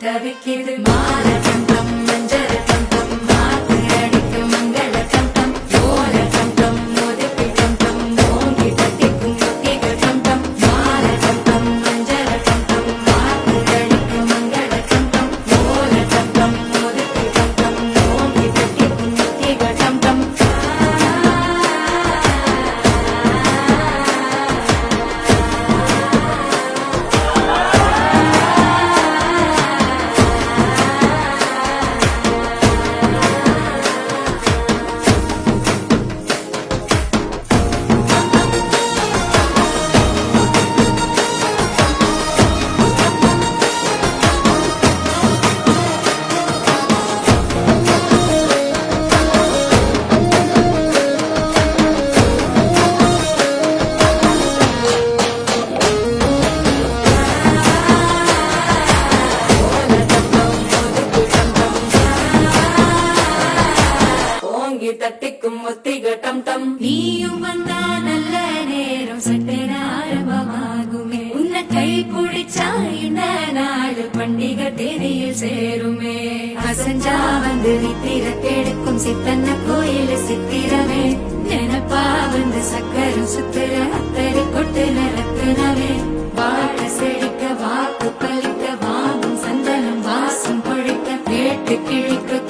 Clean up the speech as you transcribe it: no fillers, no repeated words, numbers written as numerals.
தவிக்கிது மாற கண்டம் மஞ்சள் கண்டம் மாத்து அடிக்கு மங்கள கண்டம் ஓல கண்டம் மோதிப்பி கண்டம் ஓங்கி தட்டிக்கும் ஒத்திக கண்டம் மாற கண்டம் மஞ்சள் கண்டம் மாத்து அடிக்கு மங்கள கண்டம் ஓல கண்டம் மோதிப்பி கண்டம் ஓங்கி தட்டிக்கும் ஒத்திக கண்டம் தட்டிக்கும் ஒத்திக டம் டம் நீயும் வந்தா நல்ல நேரம் சட்டென ஆரம்பமாகுமே உன்னை கை பிடிச்சா இந்த நாடு பண்டிகை தேதியில் சேருமே அசஞ்சா வந்து நித்திர கெடுக்கும் சித்தன்ன கோயில் சித்திரமே நினப்பா வந்து சக்கரம் சுத்துற அத்தரி கொட்டு நிறத்துனவே வாழ செழிக்க வாக்கு பலிக்க வாங்கும் சந்தனம் வாசம் பொழிக்க கேட்டு கிழிக்க